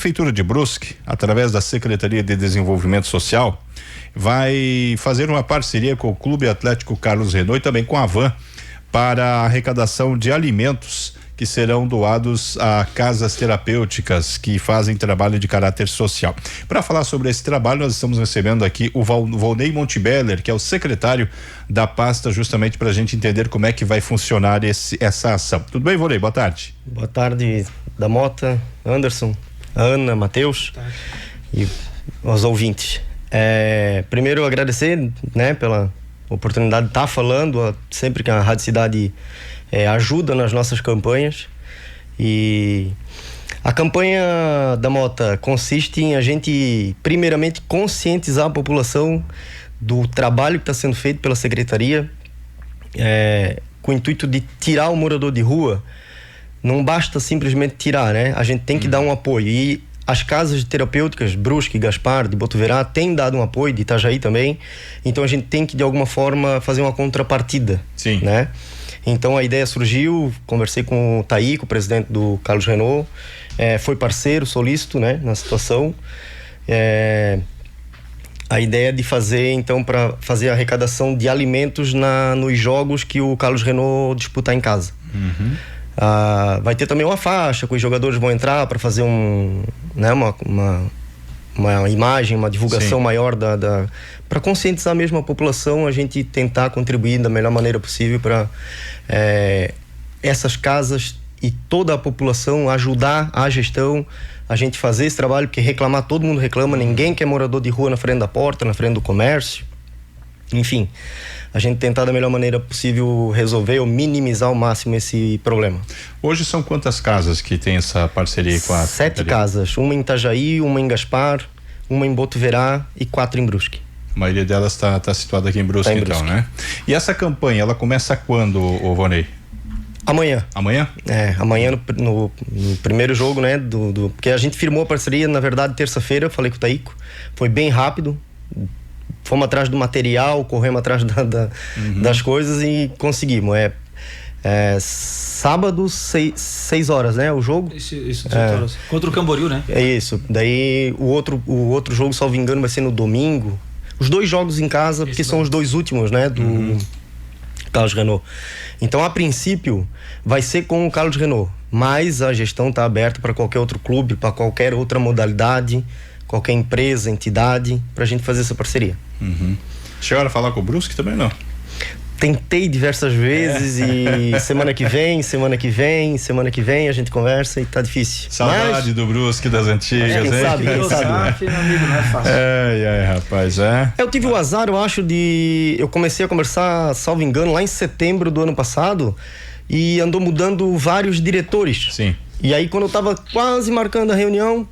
Prefeitura de Brusque, através da Secretaria de Desenvolvimento Social, vai fazer uma parceria com o Clube Atlético Carlos Renault e também com a Van para a arrecadação de alimentos que serão doados a casas terapêuticas que fazem trabalho de caráter social. Para falar sobre esse trabalho, nós estamos recebendo aqui o Volney Montebeller, que é o secretário da pasta, justamente para a gente entender como é que vai funcionar essa ação. Tudo bem, Volney? Boa tarde. Boa tarde, Damota, Anderson, Ana, Matheus e aos ouvintes. Primeiro agradecer, né, pela oportunidade de estar falando sempre que a Rádio Cidade ajuda nas nossas campanhas. E a campanha da Mota consiste em a gente primeiramente conscientizar a população do trabalho que está sendo feito pela Secretaria, com o intuito de tirar o morador de rua. Não basta simplesmente tirar, né? A gente tem que dar um apoio. E as casas terapêuticas, Brusque, Gaspar, de Botuverá, têm dado um apoio, de Itajaí também. Então a gente tem que, de alguma forma, fazer uma contrapartida. Sim. Né? Então a ideia surgiu, conversei com o Taíco, presidente do Carlos Renault, foi parceiro, solícito, né, na situação. A ideia de fazer, então, para fazer a arrecadação de alimentos nos jogos que o Carlos Renault disputar em casa. Uhum. Vai ter também uma faixa que os jogadores vão entrar para fazer uma imagem, uma divulgação maior para conscientizar mesmo a população, a gente tentar contribuir da melhor maneira possível para essas casas e toda a população ajudar a gestão, a gente fazer esse trabalho, porque reclamar, todo mundo reclama, ninguém quer morador de rua na frente da porta, na frente do comércio, enfim, a gente tentar da melhor maneira possível resolver ou minimizar ao máximo esse problema. Hoje são quantas casas que tem essa parceria com a 7 casas, uma em Itajaí, uma em Gaspar, uma em Botuverá e 4 em Brusque. A maioria delas está situada aqui em Brusque, então, né? E essa campanha, ela começa quando, Vonei? Amanhã. Amanhã? Amanhã no primeiro jogo, né? Porque a gente firmou a parceria, na verdade, terça-feira, eu falei com o Taíco, foi bem rápido. Fomos atrás do material, corremos atrás das coisas e conseguimos. Sábado, 6 horas, né? O jogo. Isso 18 horas. Contra o Camboriú, né? É isso. Daí o outro jogo, salvo engano, vai ser no domingo. Os 2 jogos em casa, porque são os 2 últimos, né? Do Carlos Renault. Então, a princípio, vai ser com o Carlos Renault. Mas a gestão está aberta para qualquer outro clube, para qualquer outra modalidade, qualquer empresa, entidade, para a gente fazer essa parceria. Chegaram a falar com o Brusque também, não? Tentei diversas vezes e semana que vem a gente conversa e tá difícil. Saudade do Brusque das antigas, quem sabe, meu amigo, não é fácil. Rapaz, Eu tive o azar, eu acho, eu comecei a conversar, salvo engano, lá em setembro do ano passado e andou mudando vários diretores. Sim. E aí quando eu tava quase marcando a reunião,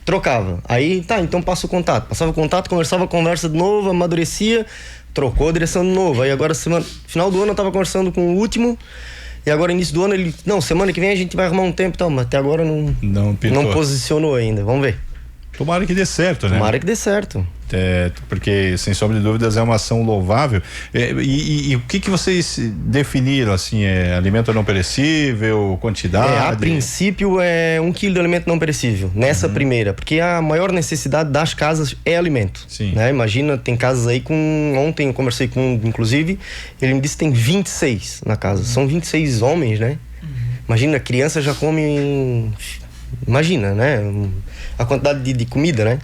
trocava. Aí, então passa o contato. Passava o contato, conversa de novo, amadurecia, trocou a direção de novo. Aí agora, final do ano eu tava conversando com o último, e agora início do ano ele, semana que vem a gente vai arrumar um tempo e tal, mas até agora não posicionou ainda. Vamos ver. Tomara que dê certo, né? Tomara que dê certo. Porque, sem sombra de dúvidas, é uma ação louvável. E o que vocês definiram, assim, alimento não perecível, quantidade? A princípio é 1 quilo de alimento não perecível, nessa primeira, porque a maior necessidade das casas é alimento. Sim. Né? Imagina, tem casas aí ontem eu conversei com um, inclusive, ele me disse que tem 26 na casa, são 26 homens, né? Imagina, a criança já come, imagina, né? A quantidade de comida, né?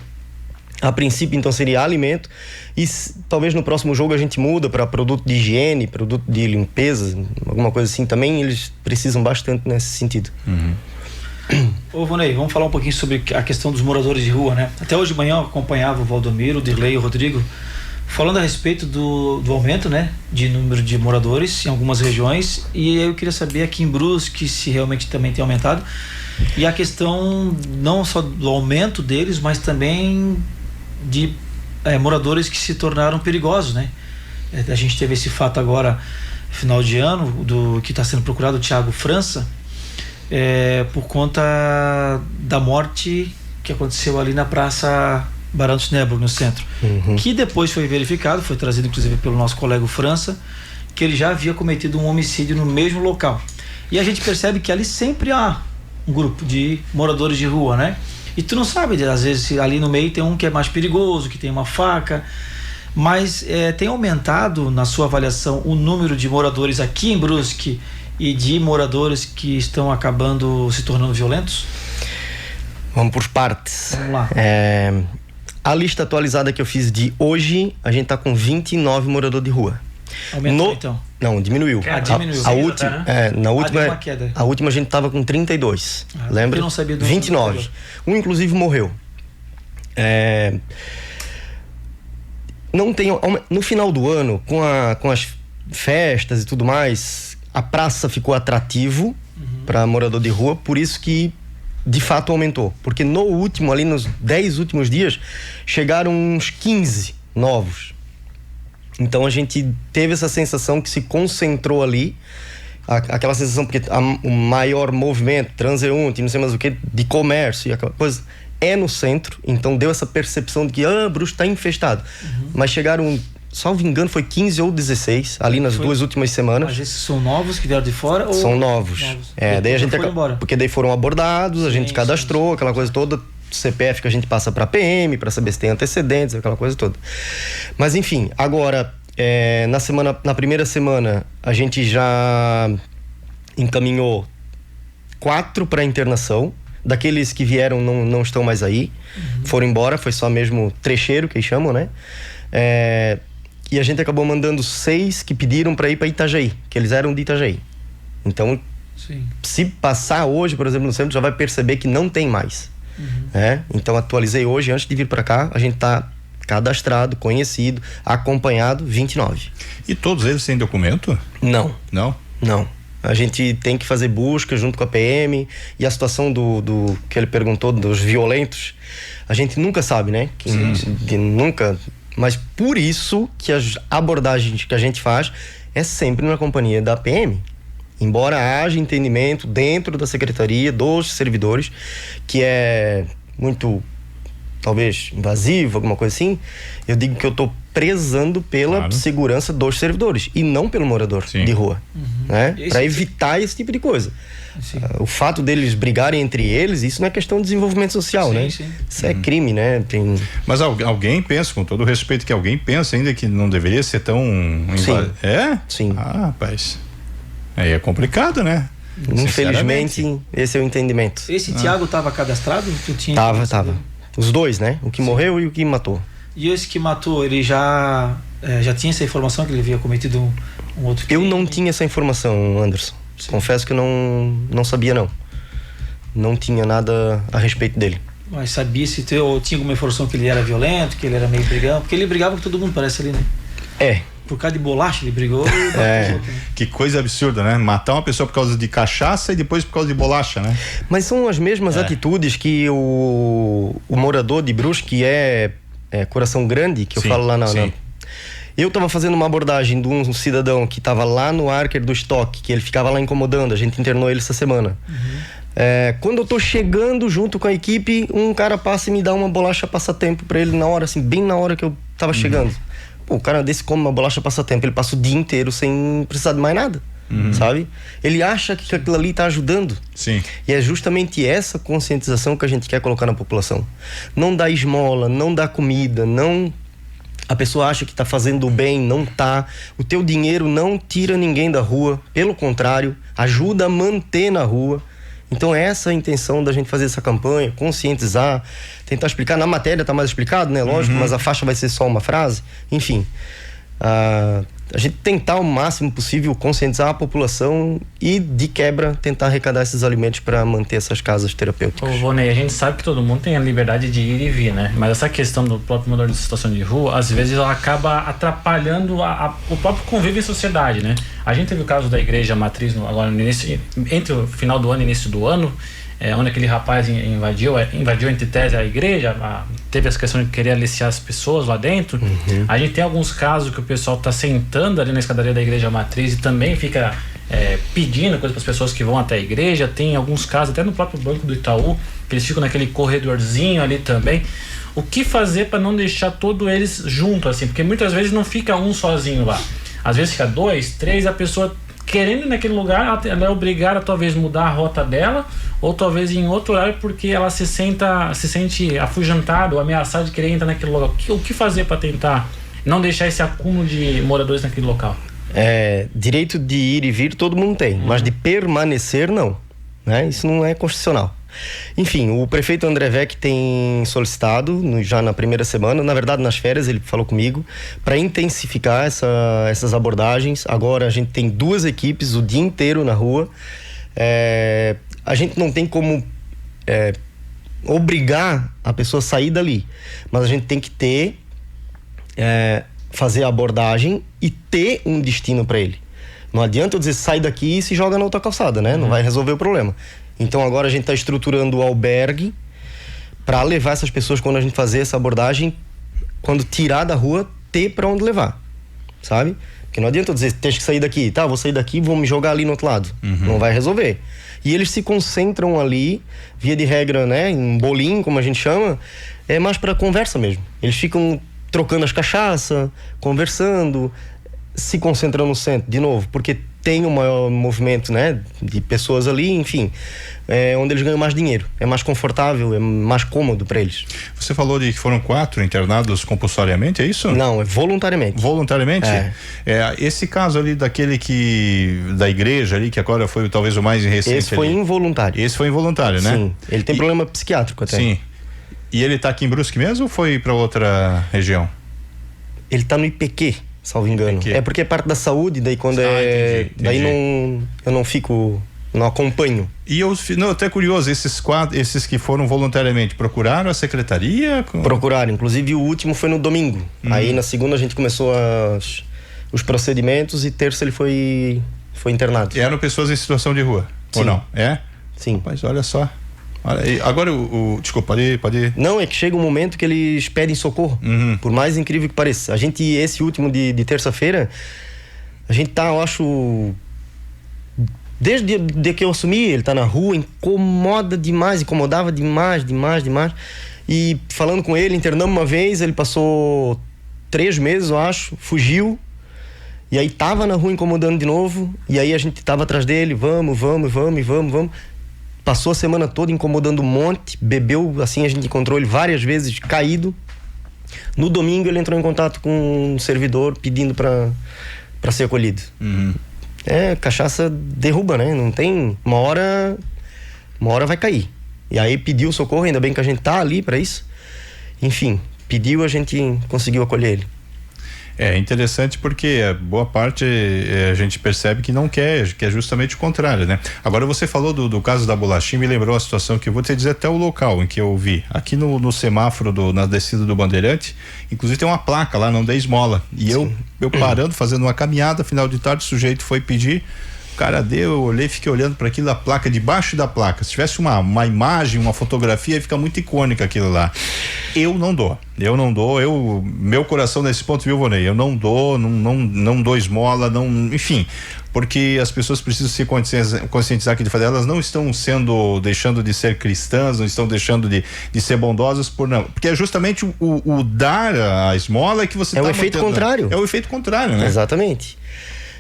A princípio, então, seria alimento e talvez no próximo jogo a gente muda para produto de higiene, produto de limpeza, alguma coisa assim. Também eles precisam bastante nesse sentido. Ô, Vonei, vamos falar um pouquinho sobre a questão dos moradores de rua, né? Até hoje de manhã eu acompanhava o Valdomiro, o Dirley e o Rodrigo falando a respeito do aumento, né, de número de moradores em algumas regiões, e eu queria saber aqui em Brusque se realmente também tem aumentado, e a questão não só do aumento deles, mas também de moradores que se tornaram perigosos, né? A gente teve esse fato agora, final de ano, que está sendo procurado, o Thiago França, por conta da morte que aconteceu ali na Praça Barão dos Nebrug, no centro, que depois foi verificado, foi trazido inclusive pelo nosso colega França, que ele já havia cometido um homicídio no mesmo local. E a gente percebe que ali sempre há um grupo de moradores de rua, né? E tu não sabe, às vezes ali no meio tem um que é mais perigoso, que tem uma faca, mas tem aumentado na sua avaliação o número de moradores aqui em Brusque e de moradores que estão acabando se tornando violentos? Vamos por partes. Vamos lá. A lista atualizada que eu fiz de hoje, a gente tá com 29 moradores de rua. Aumentou então? Não, diminuiu. Diminuiu. A última a gente tava com 32. Lembra? Eu não sabia do 29. Um inclusive morreu. Não tem, no final do ano, com as festas e tudo mais, a praça ficou atrativo para morador de rua, por isso que de fato aumentou. Porque no último, ali nos 10 últimos dias, chegaram uns 15 novos. Então a gente teve essa sensação que se concentrou ali, aquela sensação, porque o maior movimento, transeunte, não sei mais o que, de comércio e aquela coisa, é no centro. Então deu essa percepção de que Brusque está infestado. Mas chegaram, salvo engano, foi 15 ou 16 ali nas 2 últimas semanas. Mas esses são novos que vieram de fora? São novos. Daí a gente porque daí foram abordados, a gente cadastrou, aquela coisa toda. CPF que a gente passa para PM, para saber se tem antecedentes, aquela coisa toda. Mas enfim, agora na primeira semana a gente já encaminhou 4 para internação. Daqueles que vieram não estão mais aí, foram embora, foi só mesmo trecheiro que eles chamam, né? E a gente acabou mandando 6 que pediram para ir para Itajaí, que eles eram de Itajaí. Então, se passar hoje, por exemplo, no centro, já vai perceber que não tem mais. Então atualizei hoje, antes de vir para cá, a gente tá cadastrado, conhecido, acompanhado, 29. E todos eles têm documento? Não. Não? A gente tem que fazer busca junto com a PM, e a situação do que ele perguntou dos violentos, a gente nunca sabe, né? Nunca, mas por isso que as abordagens que a gente faz é sempre na companhia da PM. Embora haja entendimento dentro da secretaria, dos servidores, que é muito, talvez, invasivo, alguma coisa assim, eu digo que eu estou prezando pela segurança dos servidores e não pelo morador de rua, né? Para evitar esse tipo de coisa. O fato deles brigarem entre eles, isso não é questão de desenvolvimento social, né? Isso é crime, né? Mas alguém pensa, com todo o respeito, que alguém pensa ainda que não deveria ser tão... Sim. Rapaz... Aí é complicado, né? Infelizmente, esse é o entendimento. Esse Thiago estava cadastrado? Tava. Os dois, né? O que morreu e o que matou. E esse que matou, ele já tinha essa informação que ele havia cometido um outro crime? Eu não tinha essa informação, Anderson. Confesso que eu não sabia, não. Não tinha nada a respeito dele. Mas sabia ou tinha alguma informação que ele era violento, que ele era meio brigão? Porque ele brigava com todo mundo, parece ali, né? Por causa de bolacha ele brigou. Que coisa absurda, né? Matar uma pessoa por causa de cachaça e depois por causa de bolacha, né? Mas são as mesmas atitudes que o morador de Brusque, que é coração grande, que eu falo lá Eu estava fazendo uma abordagem de um cidadão que estava lá no Arker do estoque, que ele ficava lá incomodando, a gente internou ele essa semana. Quando eu tô chegando junto com a equipe, um cara passa e me dá uma bolacha passatempo para ele na hora, assim, bem na hora que eu tava chegando. Pô, o cara desse come uma bolacha passatempo, ele passa o dia inteiro sem precisar de mais nada, sabe? Ele acha que aquilo ali tá ajudando. E é justamente essa conscientização que a gente quer colocar na população. Não dá esmola, não dá comida, a pessoa acha que tá fazendo bem, não tá. O teu dinheiro não tira ninguém da rua, pelo contrário, ajuda a manter na rua. Então essa é a intenção da gente fazer essa campanha, conscientizar, tentar explicar. Na matéria tá mais explicado, né? Lógico, mas a faixa vai ser só uma frase. Enfim, a gente tentar o máximo possível conscientizar a população e, de quebra, tentar arrecadar esses alimentos para manter essas casas terapêuticas. Ô, Vonei, a gente sabe que todo mundo tem a liberdade de ir e vir, né? Mas essa questão do próprio morador de situação de rua, às vezes ela acaba atrapalhando o próprio convívio em sociedade, né? A gente teve o caso da igreja matriz agora no início, entre o final do ano e início do ano, onde aquele rapaz invadiu entre tese a igreja, teve essa questão de querer aliciar as pessoas lá dentro. A gente tem alguns casos que o pessoal está sentando ali na escadaria da igreja matriz e também fica pedindo coisa para as pessoas que vão até a igreja. Tem alguns casos, até no próprio Banco do Itaú, que eles ficam naquele corredorzinho ali também. O que fazer para não deixar todos eles juntos, assim? Porque muitas vezes não fica um sozinho lá. Às vezes fica 2, 3, a pessoa querendo ir naquele lugar, ela é obrigada a talvez mudar a rota dela, ou talvez em outro horário, porque ela se sente afugentada ou ameaçada de querer entrar naquele local. O que fazer para tentar não deixar esse acúmulo de moradores naquele local? Direito de ir e vir todo mundo tem, mas de permanecer não, né? Isso não é constitucional. Enfim, o prefeito André Vec tem solicitado, já na primeira semana, na verdade nas férias ele falou comigo, para intensificar essas abordagens. Agora a gente tem 2 equipes o dia inteiro na rua. A gente não tem como obrigar a pessoa a sair dali, mas a gente tem que ter, fazer a abordagem e ter um destino para ele. Não adianta eu dizer sai daqui e se joga na outra calçada, né? Não vai resolver o problema. Então agora a gente está estruturando o albergue para levar essas pessoas, quando a gente fazer essa abordagem, quando tirar da rua, ter para onde levar, sabe? Porque não adianta eu dizer, tens que sair daqui, tá, vou sair daqui, vou me jogar ali no outro lado. Não vai resolver. E eles se concentram ali, via de regra, né, em bolinho, como a gente chama, é mais para conversa mesmo. Eles ficam trocando as cachaças, conversando, se concentrando no centro, de novo, porque tem um maior movimento, né, de pessoas ali, enfim, onde eles ganham mais dinheiro, é mais confortável, é mais cômodo para eles. Você falou de que foram 4 internados compulsoriamente, é isso? Não, é voluntariamente. Voluntariamente? Esse caso ali daquele da igreja ali, que agora foi talvez o mais recente. Esse foi involuntário. Esse foi involuntário, né? Sim, ele tem problema psiquiátrico até. Sim. E ele tá aqui em Brusque mesmo ou foi para outra região? Ele tá no IPQ. Salvo engano. É porque é parte da saúde, daí quando entendi. Daí eu não acompanho. E eu até curioso, esses que foram voluntariamente, procuraram a secretaria? Procuraram, inclusive o último foi no domingo. Aí na segunda a gente começou os procedimentos e terça ele foi internado. E eram pessoas em situação de rua? Sim. Ou não? Sim. Mas olha só. Agora desculpa, pode ir. Não, é que chega um momento que eles pedem socorro, por mais incrível que pareça. Esse último de terça-feira, a gente tá, eu acho, desde que eu assumi, ele tá na rua, incomodava demais. E falando com ele, internamos uma vez, ele passou 3 meses, eu acho, fugiu. E aí tava na rua incomodando de novo, e aí a gente tava atrás dele, vamos. Passou a semana toda incomodando um monte, bebeu, assim, a gente encontrou ele várias vezes caído. No domingo ele entrou em contato com um servidor pedindo para ser acolhido. Cachaça derruba, né? Não tem... Uma hora vai cair. E aí pediu socorro, ainda bem que a gente tá ali para isso. Enfim, pediu, a gente conseguiu acolher ele. É interessante porque boa parte a gente percebe que não quer, que é justamente o contrário, né? Agora você falou do caso da bolachinha, me lembrou a situação que eu vou te dizer até o local em que eu vi. Aqui no semáforo na descida do Bandeirante, inclusive tem uma placa lá, não dê esmola. E eu parando, fazendo uma caminhada, final de tarde, o sujeito foi pedir, o cara deu, eu olhei, fiquei olhando para aquilo, a placa, debaixo da placa. Se tivesse uma imagem, uma fotografia, fica muito icônica aquilo lá. Eu não dou, meu coração nesse ponto, viu, Vonei? Eu não dou esmola, enfim, porque as pessoas precisam se conscientizar que elas não estão deixando de ser cristãs, não estão deixando de ser bondosas porque é justamente o dar a esmola que você o efeito contrário. É o efeito contrário, né? Exatamente.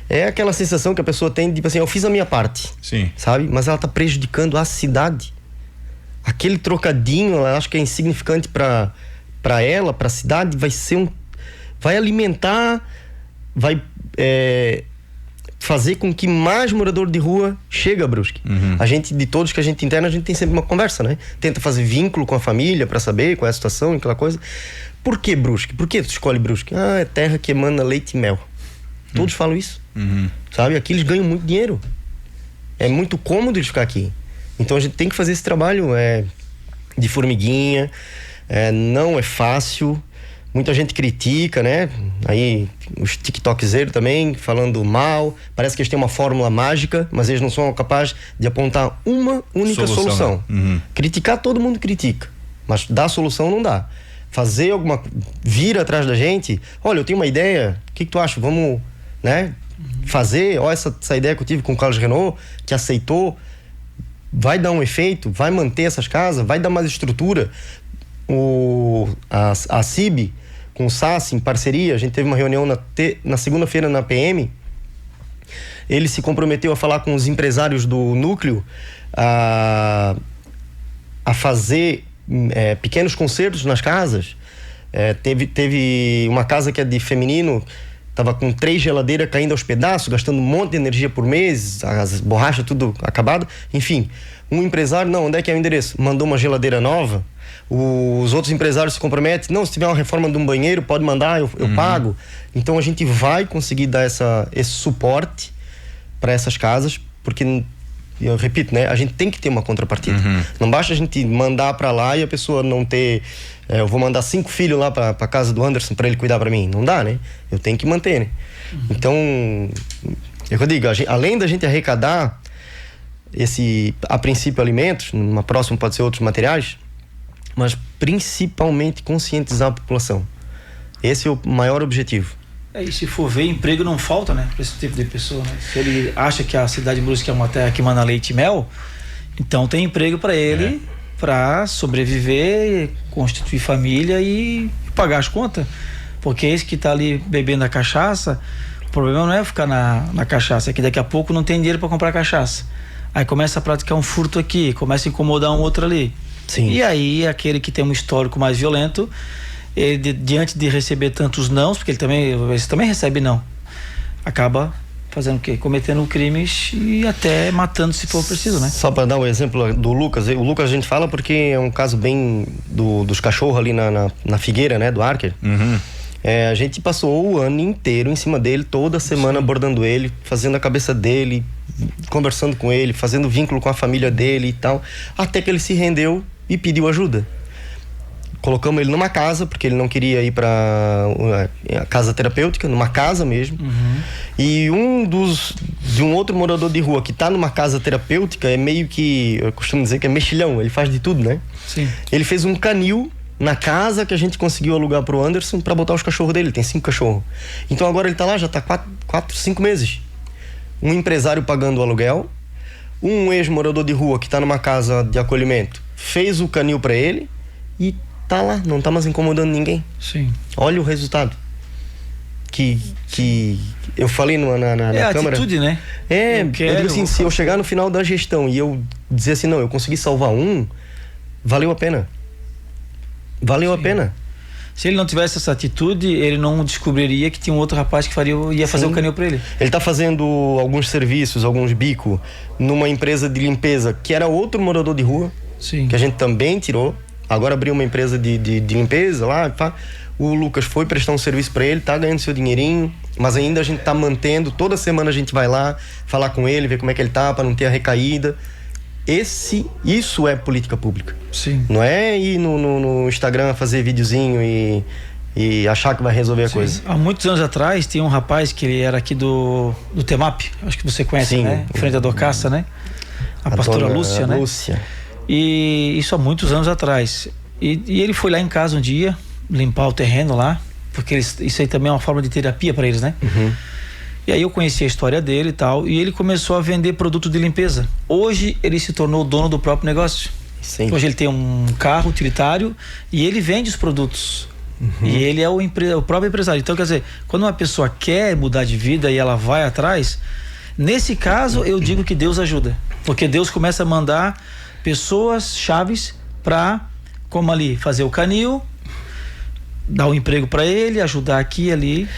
É aquela sensação que a pessoa tem de, tipo assim, eu fiz a minha parte. Sim. Sabe? Mas ela tá prejudicando a cidade. Aquele trocadinho, ela acha que é insignificante para ela, para a cidade, vai alimentar, vai fazer com que mais morador de rua chegue a Brusque. A gente, de todos que a gente interna, a gente tem sempre uma conversa, né? Tenta fazer vínculo com a família para saber qual é a situação, aquela coisa. Por que Brusque? Por que tu escolhe Brusque? É terra que emana leite e mel. Todos falam isso. Sabe? Aqui eles ganham muito dinheiro. É muito cômodo eles ficar aqui. Então a gente tem que fazer esse trabalho de formiguinha. Não é fácil. Muita gente critica, né? Aí os tiktokzeiros também falando mal. Parece que eles têm uma fórmula mágica, mas eles não são capazes de apontar uma única solução. Né? Criticar, todo mundo critica, mas dar solução não dá. Fazer vir atrás da gente. Olha, eu tenho uma ideia, o que tu acha? Vamos, né? Fazer, essa ideia que eu tive com o Carlos Renault, que aceitou, vai dar um efeito, vai manter essas casas, vai dar mais estrutura. A CIB com o SAS em parceria, a gente teve uma reunião na segunda-feira na PM, Ele se comprometeu a falar com os empresários do núcleo a fazer pequenos concertos nas casas. Teve uma casa que é de feminino, estava com 3 geladeiras caindo aos pedaços, gastando um monte de energia por mês, as borrachas tudo acabado. Enfim, um empresário, não, onde é que é o endereço? Mandou uma geladeira nova. Os outros empresários se comprometem, não, se tiver uma reforma de um banheiro, pode mandar, eu pago. Então a gente vai conseguir dar esse suporte para essas casas, porque, eu repito, né, a gente tem que ter uma contrapartida. Não basta a gente mandar para lá e a pessoa não ter... eu vou mandar 5 filhos lá para casa do Anderson para ele cuidar para mim. Não dá, né? Eu tenho que manter, né? Então, eu digo, além da gente arrecadar a princípio alimentos, numa próxima pode ser outros materiais, mas principalmente conscientizar a população. Esse é o maior objetivo. E se for ver, emprego não falta, né, para esse tipo de pessoa, né? Se ele acha que a cidade de Brusque é uma terra que manda leite e mel, então tem emprego para ele, para sobreviver, constituir família e pagar as contas. Porque esse que está ali bebendo a cachaça, o problema não é ficar na cachaça, é que daqui a pouco não tem dinheiro para comprar cachaça. Aí começa a praticar um furto aqui, começa a incomodar um outro ali. Sim. E aí aquele que tem um histórico mais violento, ele, diante de receber tantos nãos, porque ele também recebe não, acaba fazendo o quê? Cometendo crimes e até matando se for preciso, né? Só para dar um exemplo do Lucas. O Lucas a gente fala porque é um caso bem dos cachorros ali na Figueira, né? Do Archer. A gente passou o ano inteiro em cima dele, toda semana abordando ele, fazendo a cabeça dele, conversando com ele, fazendo vínculo com a família dele e tal, até que ele se rendeu e pediu ajuda. Colocamos ele numa casa, porque ele não queria ir para a casa terapêutica, numa casa mesmo. E de um outro morador de rua que está numa casa terapêutica é meio que, eu costumo dizer que é mexilhão, ele faz de tudo, né? Sim. Ele fez um canil na casa que a gente conseguiu alugar pro Anderson para botar os cachorros dele, tem 5 cachorros. Então agora ele tá lá, já tá 4, 5 meses. Um empresário pagando o aluguel, um ex-morador de rua que tá numa casa de acolhimento fez o canil para ele e tá lá, não tá mais incomodando ninguém. Sim. Olha o resultado. Que eu falei na câmara. Atitude, né? Eu digo assim, se eu chegar no final da gestão e eu dizer assim, não, eu consegui salvar valeu a pena. Valeu a pena. Se ele não tivesse essa atitude, ele não descobriria que tinha um outro rapaz que ia fazer o canil para ele. Ele tá fazendo alguns serviços, alguns bicos numa empresa de limpeza que era outro morador de rua. Sim. Que a gente também tirou. Agora abriu uma empresa de limpeza lá. O Lucas foi prestar um serviço para ele, tá ganhando seu dinheirinho, mas ainda a gente tá mantendo. Toda semana a gente vai lá falar com ele, ver como é que ele tá, para não ter a recaída. Isso é política pública. Sim. Não é ir no Instagram fazer videozinho e achar que vai resolver a coisa. Há muitos anos atrás tinha um rapaz que ele era aqui do Temap, acho que você conhece, né? Em frente à Docaça, né? A pastora Lúcia, né? Lúcia. E isso há muitos anos atrás. E ele foi lá em casa um dia limpar o terreno lá, porque isso aí também é uma forma de terapia para eles, né? E aí eu conheci a história dele e tal, e ele começou a vender produto de limpeza. Hoje ele se tornou o dono do próprio negócio. Sim. Hoje ele tem um carro utilitário e ele vende os produtos. E ele é o próprio empresário. Então, quer dizer, quando uma pessoa quer mudar de vida e ela vai atrás, nesse caso eu digo que Deus ajuda. Porque Deus começa a mandar pessoas chaves para, como ali, fazer o canil, dar um emprego para ele, ajudar aqui e ali.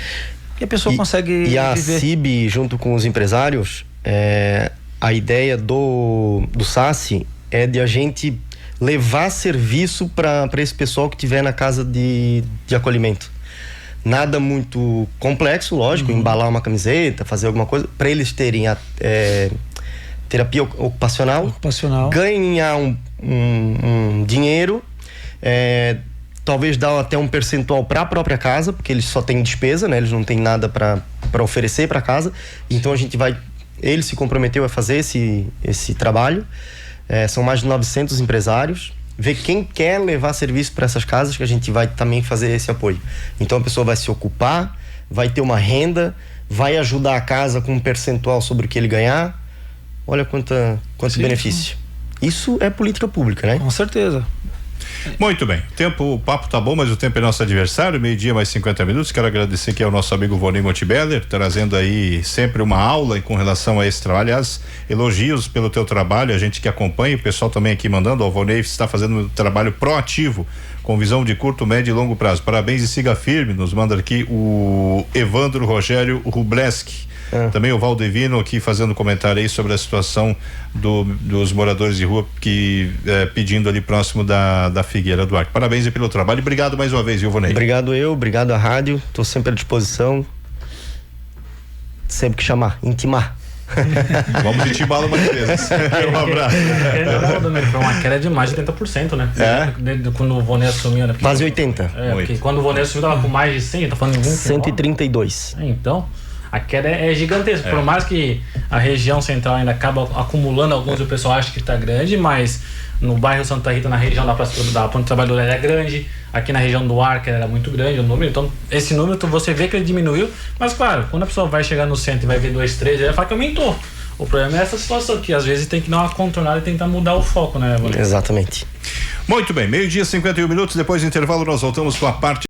E a pessoa consegue viver. A viver. CIB, junto com os empresários, a ideia do SACI é de a gente levar serviço para esse pessoal que estiver na casa de acolhimento. Nada muito complexo, lógico, embalar uma camiseta, fazer alguma coisa, para eles terem terapia ocupacional, ganhar um dinheiro, talvez dar até um percentual para a própria casa, porque eles só têm despesa, né? Eles não têm nada para oferecer para casa. Então ele se comprometeu a fazer esse trabalho. São mais de 900 empresários. Ver quem quer levar serviço para essas casas, que a gente vai também fazer esse apoio. Então a pessoa vai se ocupar, vai ter uma renda, vai ajudar a casa com um percentual sobre o que ele ganhar. Olha quanto benefício. Isso é política pública, né? Com certeza. Muito bem, o papo tá bom, mas o tempo é nosso adversário, 12:00 mais 50 minutos. Quero agradecer aqui ao nosso amigo Vonei Montebeller, trazendo aí sempre uma aula com relação a esse trabalho. Aliás, elogios pelo teu trabalho, a gente que acompanha, o pessoal também aqui mandando, o Vonei está fazendo um trabalho proativo, com visão de curto, médio e longo prazo. Parabéns e siga firme, nos manda aqui o Evandro Rogério Rubleski. Também o Valdevino aqui fazendo comentário aí sobre a situação dos moradores de rua que pedindo ali próximo da Figueira do Arco. Parabéns aí pelo trabalho e obrigado mais uma vez, Vonei. Obrigado à rádio, tô sempre à disposição, sempre que chamar, intimar. Vamos intimá-lo mais vezes. Um abraço. Foi uma queda de mais de 80%, né? Quando o Vonei assumiu, né? Quase 80%. Porque quando o Vonei assumiu tava com mais de 100, tá falando em 132. Então, a queda é gigantesca. Por mais que a região central ainda acaba acumulando alguns, o pessoal acha que está grande, mas no bairro Santa Rita, na região da Ponte Trabalhadora, era grande. Aqui na região do Arco era muito grande o número. Então, esse número você vê que ele diminuiu. Mas, claro, quando a pessoa vai chegar no centro e vai ver 2, 3, ele vai falar que aumentou. O problema é essa situação que às vezes tem que dar uma contornada e tentar mudar o foco, né, Vonei? Exatamente. Muito bem, 12:51 minutos. Depois do intervalo, nós voltamos com a parte